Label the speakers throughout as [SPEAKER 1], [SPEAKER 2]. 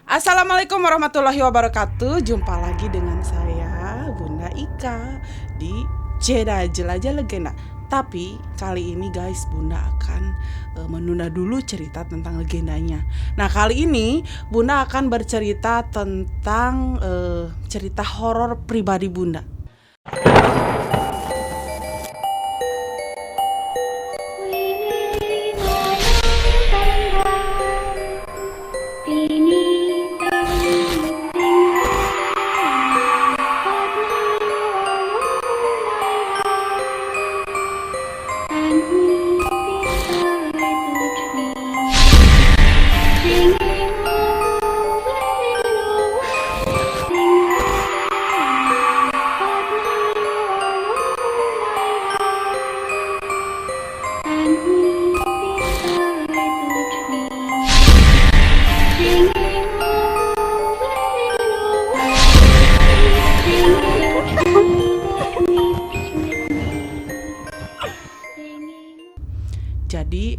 [SPEAKER 1] Assalamualaikum warahmatullahi wabarakatuh. Jumpa lagi dengan saya Bunda Ika di Jeda Jelajah Legenda. Tapi kali ini guys, Bunda akan menunda dulu cerita tentang legendanya. Nah, kali ini Bunda akan bercerita tentang cerita horor pribadi Bunda. Jadi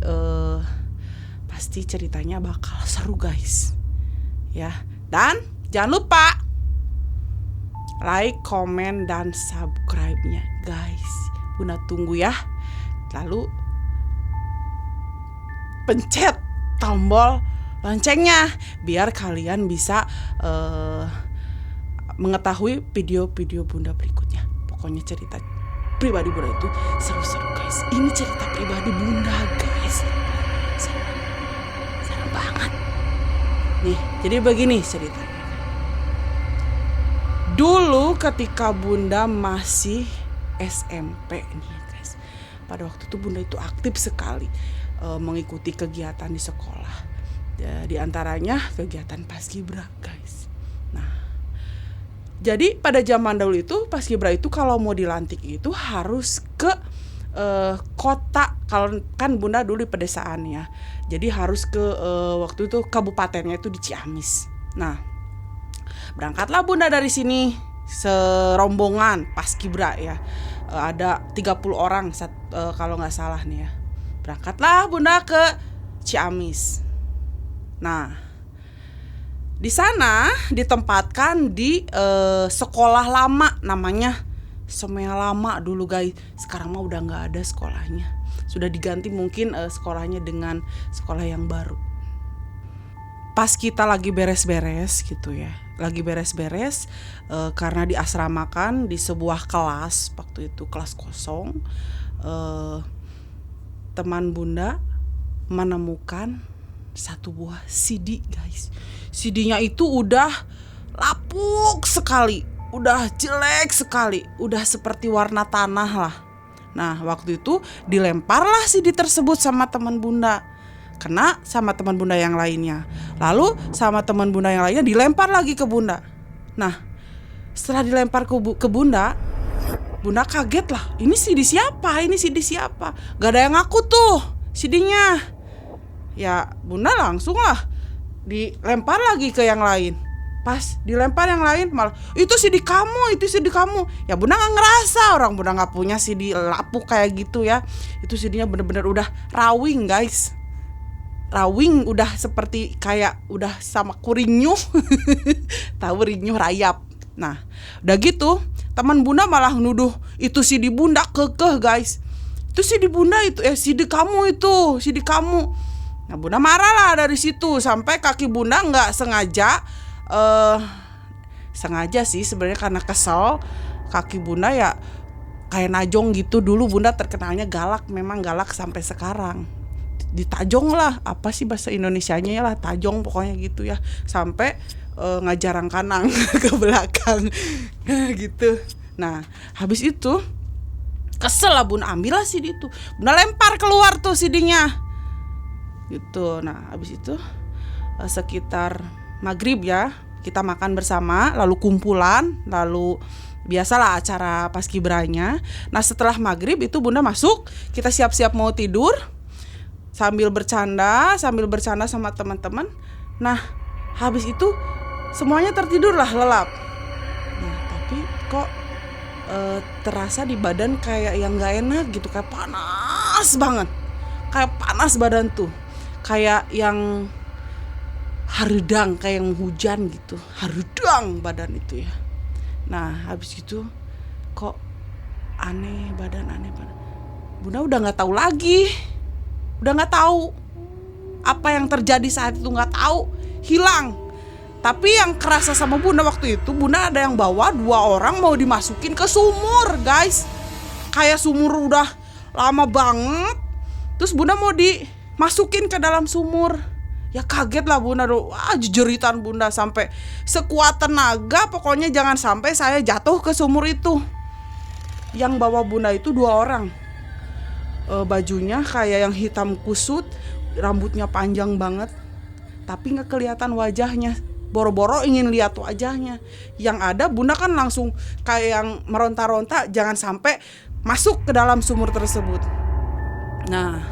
[SPEAKER 1] pasti ceritanya bakal seru guys, ya. Dan jangan lupa like, komen, dan subscribe-nya guys. Bunda tunggu ya. Lalu pencet tombol loncengnya biar kalian bisa mengetahui video-video Bunda berikutnya. Pokoknya cerita pribadi Bunda itu seru-seru guys. Ini cerita pribadi Bunda guys. Seru banget. Nih, jadi begini ceritanya. Dulu ketika Bunda masih SMP nih guys. Pada waktu itu Bunda itu aktif sekali mengikuti kegiatan di sekolah. Di antaranya kegiatan Paskibra guys. Nah, jadi pada zaman dahulu itu Paskibra itu kalau mau dilantik itu harus ke kota. Kalau kan Bunda dulu di pedesaan ya, jadi harus ke waktu itu kabupatennya itu di Ciamis. Nah, berangkatlah Bunda dari sini serombongan Paskibra ya. Ada 30 orang kalau nggak salah nih ya. Berangkatlah Bunda ke Ciamis. Nah, di sana ditempatkan di sekolah lama, namanya Semea Lama dulu guys. Sekarang mah udah nggak ada sekolahnya, sudah diganti mungkin sekolahnya dengan sekolah yang baru. Pas kita lagi beres-beres gitu ya, lagi beres-beres karena diasramakan di sebuah kelas, waktu itu kelas kosong, teman Bunda menemukan satu buah CD guys. CD-nya itu udah lapuk sekali, udah jelek sekali, udah seperti warna tanah lah. Nah, waktu itu dilemparlah CD tersebut sama teman Bunda, kena sama teman Bunda yang lainnya. Lalu sama teman Bunda yang lainnya dilempar lagi ke Bunda. Nah, setelah dilempar ke Bunda, Bunda kaget lah. Ini CD siapa? Ini CD siapa? Gak ada yang ngaku tuh CD-nya. Ya Bunda langsung lah dilempar lagi ke yang lain. Pas dilempar yang lain malah itu CD kamu, itu CD kamu. Ya Bunda gak ngerasa, orang Bunda gak punya CD lapuk kayak gitu ya. Itu CD-nya bener-bener udah rawing guys. Rawing udah seperti kayak udah sama kurinyuh. Tahu rinyuh rayap. Nah udah gitu teman Bunda malah nuduh itu CD Bunda kekeh guys. Itu CD Bunda itu CD kamu itu, CD kamu. Nah Bunda marah lah dari situ, sampai kaki Bunda nggak sengaja sih sebenarnya, karena kesel kaki Bunda ya kayak najong gitu. Dulu Bunda terkenalnya galak, memang galak sampai sekarang. Ditajong lah, apa sih bahasa Indonesianya ya lah, tajong pokoknya gitu ya, sampai ngajarang kanang ke belakang gitu. Nah habis itu kesel lah Bunda, ambil lah CD itu, Bunda lempar keluar tuh CD-nya gitu. Nah habis itu sekitar maghrib ya, kita makan bersama, lalu kumpulan, lalu biasalah acara Paskibranya. Nah setelah maghrib itu Bunda masuk, kita siap-siap mau tidur sambil bercanda sama teman-teman. Nah habis itu semuanya tertidur lah lelap. Nah tapi kok terasa di badan kayak yang gak enak gitu, kayak panas banget, kayak panas badan tuh, kayak yang haredang kayak yang hujan gitu, haredang badan itu ya. Nah habis gitu kok aneh badan. Bunda udah nggak tahu lagi, udah nggak tahu apa yang terjadi saat itu, nggak tahu, hilang. Tapi yang kerasa sama Bunda waktu itu, Bunda ada yang bawa 2 orang mau dimasukin ke sumur guys, kayak sumur udah lama banget, terus Bunda mau dimasukin ke dalam sumur. Ya kaget lah Bunda, jeritan Bunda sampai sekuat tenaga, pokoknya jangan sampai saya jatuh ke sumur itu. Yang bawa Bunda itu 2 orang, bajunya kayak yang hitam kusut, rambutnya panjang banget, tapi nggak kelihatan wajahnya. Boro-boro ingin lihat wajahnya. Yang ada Bunda kan langsung kayak yang meronta-ronta jangan sampai masuk ke dalam sumur tersebut. Nah,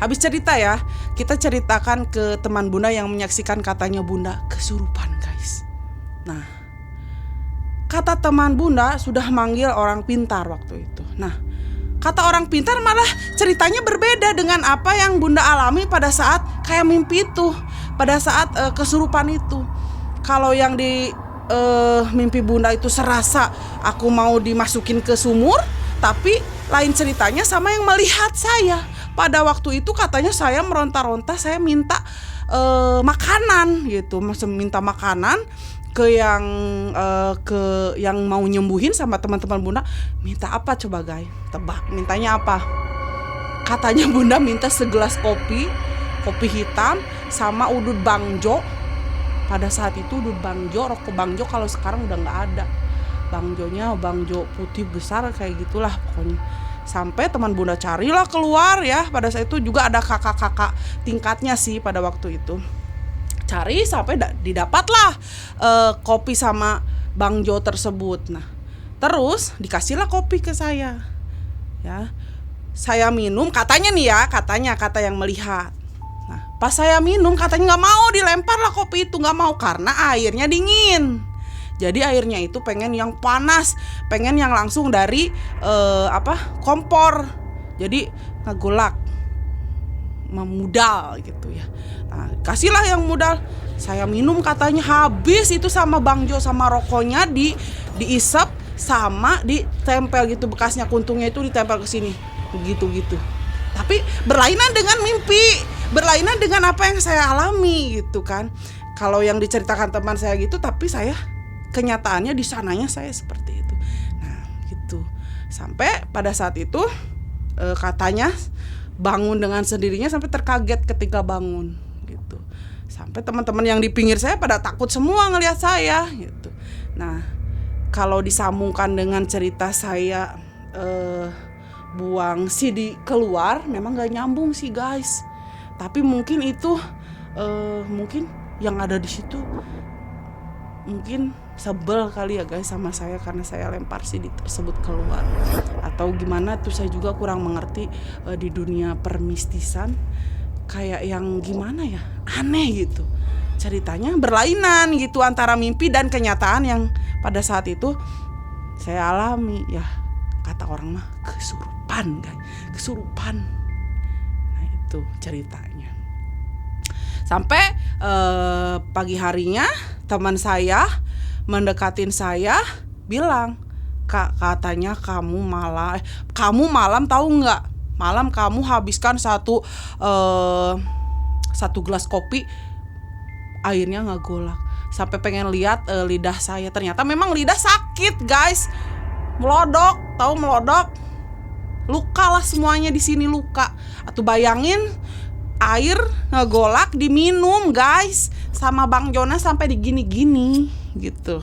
[SPEAKER 1] habis cerita ya, kita ceritakan ke teman Bunda yang menyaksikan, katanya Bunda kesurupan guys. Nah, kata teman Bunda sudah manggil orang pintar waktu itu. Nah, kata orang pintar malah ceritanya berbeda dengan apa yang Bunda alami pada saat kayak mimpi itu, pada saat kesurupan itu. Kalau yang di mimpi Bunda itu serasa aku mau dimasukin ke sumur, tapi lain ceritanya sama yang melihat saya. Pada waktu itu katanya saya meronta-ronta, saya minta makanan gitu, minta makanan ke yang mau nyembuhin sama teman-teman Bunda. Minta apa coba guys? Tebak mintanya apa? Katanya Bunda minta segelas kopi hitam sama udut bangjo. Pada saat itu udut bangjo, rokok bangjo kalau sekarang udah nggak ada. Bangjonya bangjo putih besar kayak gitulah pokoknya. Sampai teman Bunda carilah keluar ya. Pada saat itu juga ada kakak-kakak tingkatnya sih pada waktu itu. Cari sampai didapatlah kopi sama bangjo tersebut. Nah, terus dikasihlah kopi ke saya. Ya. Saya minum, katanya nih ya, kata yang melihat. Nah, pas saya minum katanya nggak mau, dilemparlah kopi itu, nggak mau karena airnya dingin. Jadi airnya itu pengen yang panas, pengen yang langsung dari kompor. Jadi ngegolak, memudal gitu ya. Nah, kasihlah yang mudal. Saya minum katanya habis itu sama bangjo sama rokoknya diisap sama ditempel gitu, bekasnya kuntungnya itu ditempel ke sini. Gitu. Tapi berlainan dengan mimpi, berlainan dengan apa yang saya alami gitu kan. Kalau yang diceritakan teman saya gitu, tapi saya kenyataannya di sananya saya seperti itu. Nah, gitu. Sampai pada saat itu katanya bangun dengan sendirinya sampai terkaget ketika bangun gitu. Sampai teman-teman yang di pinggir saya pada takut semua ngelihat saya gitu. Nah, kalau disambungkan dengan cerita saya buang CD keluar, memang gak nyambung sih guys. Tapi mungkin itu mungkin yang ada di situ mungkin sebel kali ya guys sama saya karena saya lempar CD tersebut keluar, atau gimana tuh saya juga kurang mengerti di dunia permistisan, kayak yang gimana ya, aneh gitu ceritanya, berlainan gitu antara mimpi dan kenyataan yang pada saat itu saya alami. Ya kata orang mah kesurupan guys, kesurupan. Nah itu ceritanya. Sampai pagi harinya teman saya mendekatin saya, bilang, "Kak, katanya kamu malam tahu nggak? Malam kamu habiskan satu gelas kopi, airnya nggak golak. Sampai pengen lihat lidah saya. Ternyata memang lidah sakit guys, melodok, tahu melodok, luka lah semuanya di sini luka. Atau bayangin air ngegolak diminum guys, sama Bang Jonas sampai digini-gini gitu.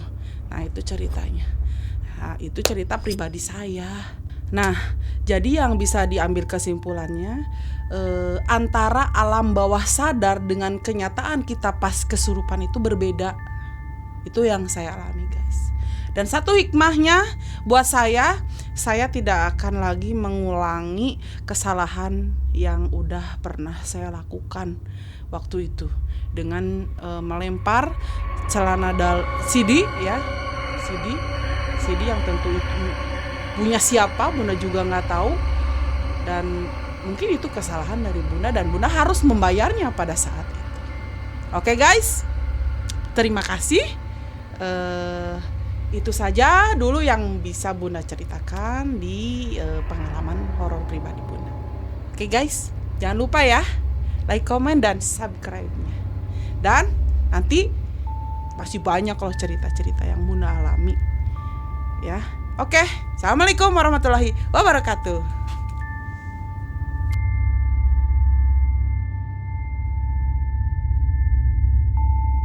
[SPEAKER 1] Nah itu ceritanya. Nah, itu cerita pribadi saya. Nah jadi yang bisa diambil kesimpulannya, antara alam bawah sadar dengan kenyataan kita pas kesurupan itu berbeda. Itu yang saya alami guys. Dan satu hikmahnya buat saya tidak akan lagi mengulangi kesalahan yang udah pernah saya lakukan waktu itu dengan melempar celana CD ya, CD yang tentu itu punya siapa Bunda juga nggak tahu, dan mungkin itu kesalahan dari Bunda dan Bunda harus membayarnya pada saat itu. Oke guys, Terima kasih. Itu saja dulu yang bisa Bunda ceritakan di pengalaman horor pribadi Bunda. Oke guys, jangan lupa ya like, comment, dan subscribe-nya. Dan nanti masih banyak loh cerita-cerita yang Bunda alami ya. Oke, assalamualaikum warahmatullahi wabarakatuh.